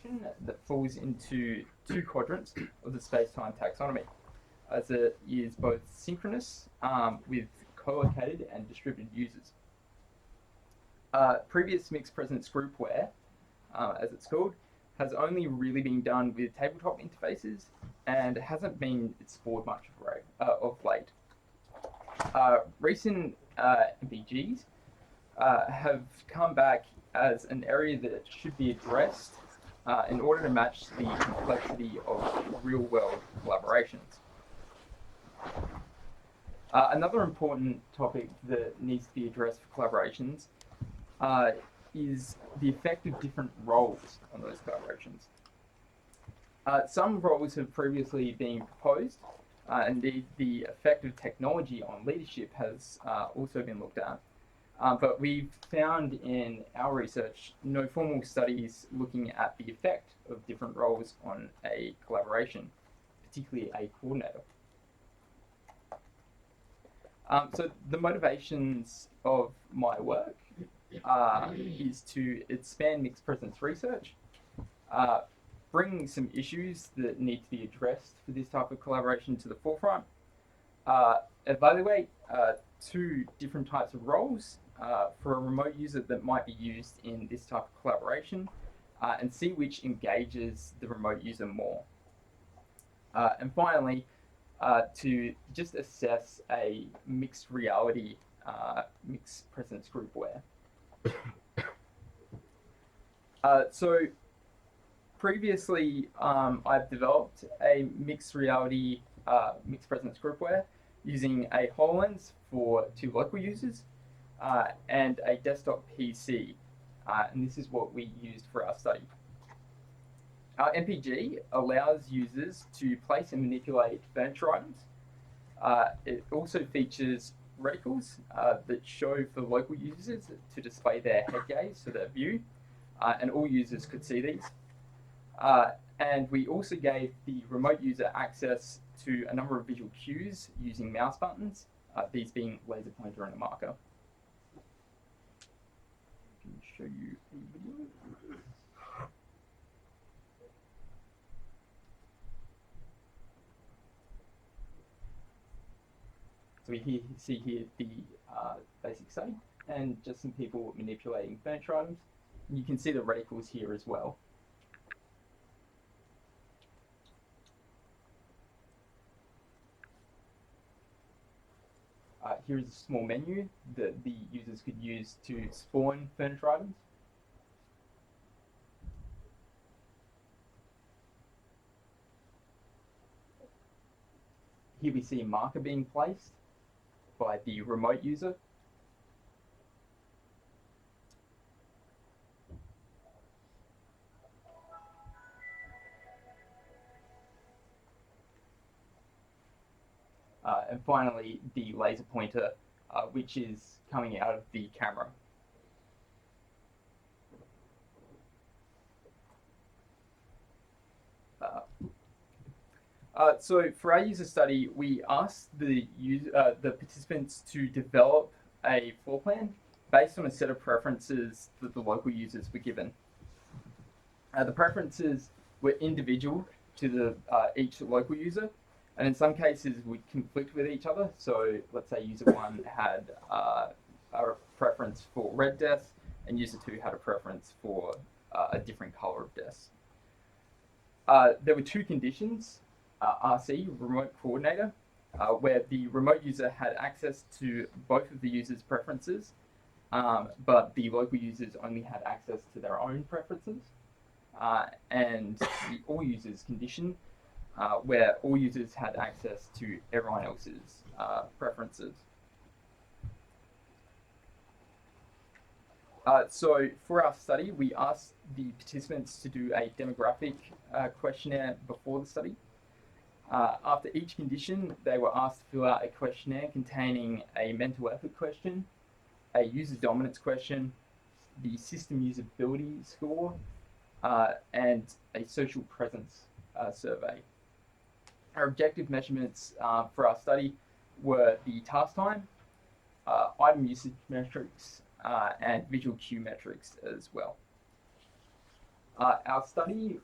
collaboration that falls into two quadrants of the space-time taxonomy, as it is both synchronous with co-located and distributed users. Previous mixed presence groupware, as it's called, has only really been done with tabletop interfaces and hasn't been explored much of late. Recent MPGs have come back as an area that should be addressed in order to match the complexity of real-world collaborations. Another important topic that needs to be addressed for collaborations is the effect of different roles on those collaborations. Some roles have previously been proposed, indeed the effect of technology on leadership has also been looked at. But we've found in our research no formal studies looking at the effect of different roles on a collaboration, particularly a coordinator. So the motivations of my work is to expand mixed presence research, bring some issues that need to be addressed for this type of collaboration to the forefront, evaluate two different types of roles for a remote user that might be used in this type of collaboration, and see which engages the remote user more. And finally, to just assess a mixed reality, mixed presence groupware. So previously, I've developed a mixed reality, mixed presence groupware using a HoloLens for 2 local users and a desktop PC. And this is what we used for our study. Our MPG allows users to place and manipulate furniture items. It also features reticles that show for local users to display their head gaze, so their view, and all users could see these. And we also gave the remote user access to a number of visual cues using mouse buttons, these being laser pointer and a marker. I can show you a video. So we see here the basic study and just some people manipulating furniture items. And you can see the reticles here as well. Here is a small menu that the users could use to spawn furniture items. Here we see a marker being placed by the remote user. And finally, the laser pointer, which is coming out of the camera. So for our user study, we asked the participants to develop a floor plan based on a set of preferences that the local users were given. The preferences were individual to the each local user, and in some cases would conflict with each other. So let's say user 1 had a preference for red desks, and user 2 had a preference for a different color of desks. There were 2 conditions. RC, remote coordinator, where the remote user had access to both of the user's preferences, but the local users only had access to their own preferences. And the all users condition, where all users had access to everyone else's preferences. So for our study, we asked the participants to do a demographic questionnaire before the study. After each condition, they were asked to fill out a questionnaire containing a mental effort question, a user dominance question, the system usability score, and a social presence survey. Our objective measurements for our study were the task time, item usage metrics, and visual cue metrics as well. Our study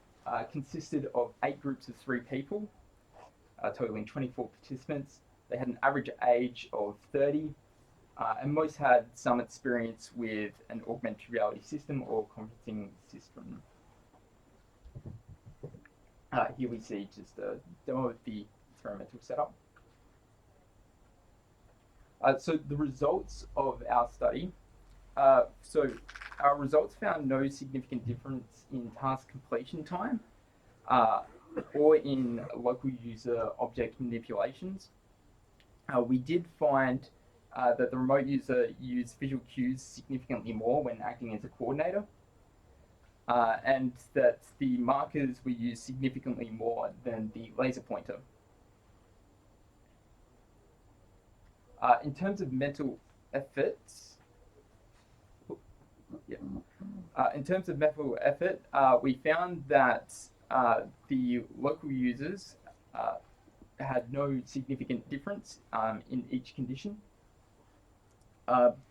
consisted of 8 groups of 3 people, totaling 24 participants. They had an average age of 30, and most had some experience with an augmented reality system or conferencing system. Here we see just a demo of the experimental setup. So the results of our study. So our results found no significant difference in task completion time or in local user object manipulations. We did find that the remote user used visual cues significantly more when acting as a coordinator, and that the markers were used significantly more than the laser pointer. In terms of mental efforts, we found that the local users had no significant difference in each condition,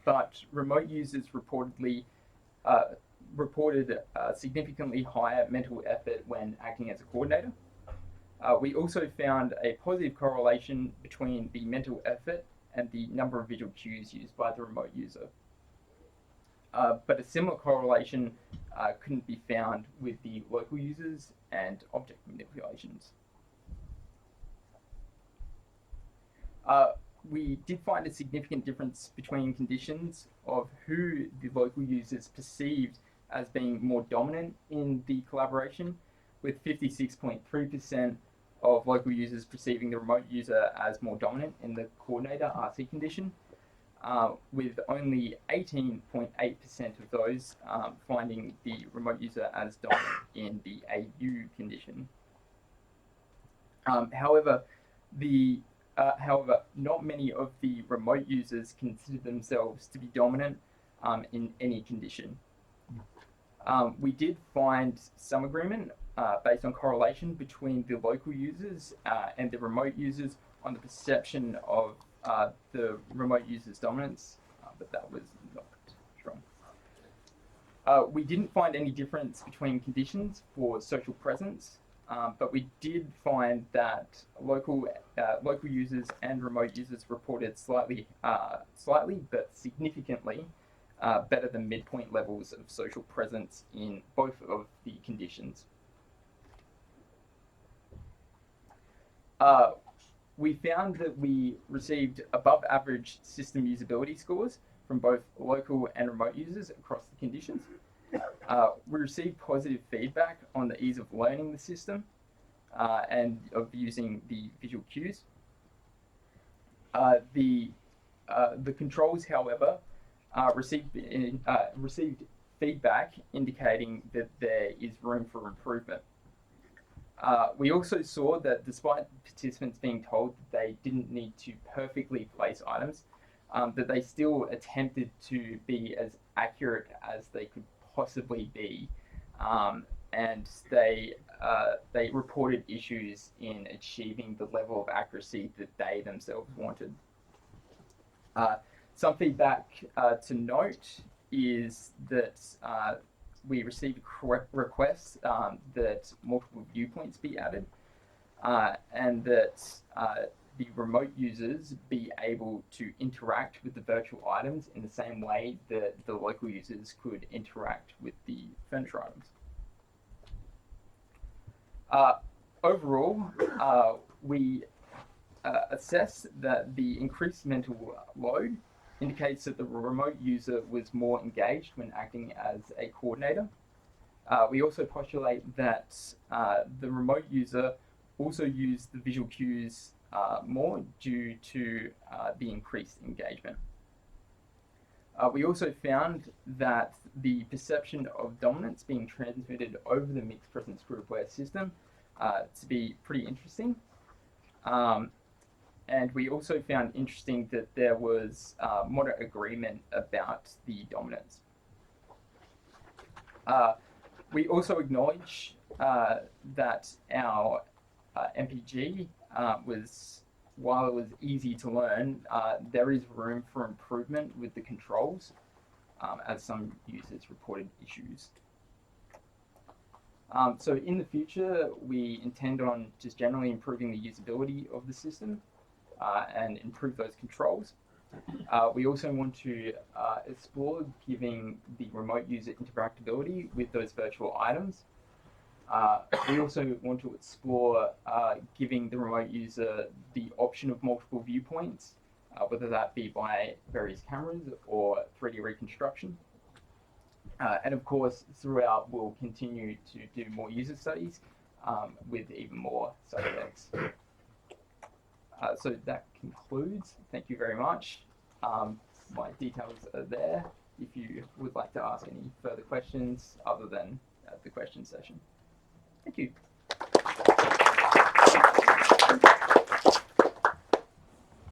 but remote users reported significantly higher mental effort when acting as a coordinator. We also found a positive correlation between the mental effort and the number of visual cues used by the remote user. But a similar correlation couldn't be found with the local users and object manipulations. We did find a significant difference between conditions of who the local users perceived as being more dominant in the collaboration, with 56.3% of local users perceiving the remote user as more dominant in the coordinator RC condition, with only 18.8% of those finding the remote user as dominant in the AU condition. However, not many of the remote users consider themselves to be dominant in any condition. We did find some agreement based on correlation between the local users and the remote users on the perception of the remote user's dominance, but that was not strong. We didn't find any difference between conditions for social presence, but we did find that local users and remote users reported slightly but significantly better than midpoint levels of social presence in both of the conditions. We found that we received above average system usability scores from both local and remote users across the conditions. We received positive feedback on the ease of learning the system and of using the visual cues. The controls, however, received feedback indicating that there is room for improvement. We also saw that despite participants being told that they didn't need to perfectly place items, that they still attempted to be as accurate as they could possibly be, and they reported issues in achieving the level of accuracy that they themselves wanted. Some feedback to note is that we received requests that multiple viewpoints be added, and that the remote users be able to interact with the virtual items in the same way that the local users could interact with the furniture items. Overall, we assessed that the increased mental load indicates that the remote user was more engaged when acting as a coordinator. We also postulate that the remote user also used the visual cues more due to the increased engagement. We also found that the perception of dominance being transmitted over the mixed presence groupware system to be pretty interesting. And we also found interesting that there was moderate agreement about the dominance. We also acknowledge that our MPG while it was easy to learn, there is room for improvement with the controls, as some users reported issues. So in the future, we intend on just generally improving the usability of the system and improve those controls. We also want to explore giving the remote user interactability with those virtual items. We also want to explore giving the remote user the option of multiple viewpoints, whether that be by various cameras or 3D reconstruction. And of course, throughout, we'll continue to do more user studies with even more subjects. So that concludes. Thank you very much. My details are there if you would like to ask any further questions other than the question session. Thank you.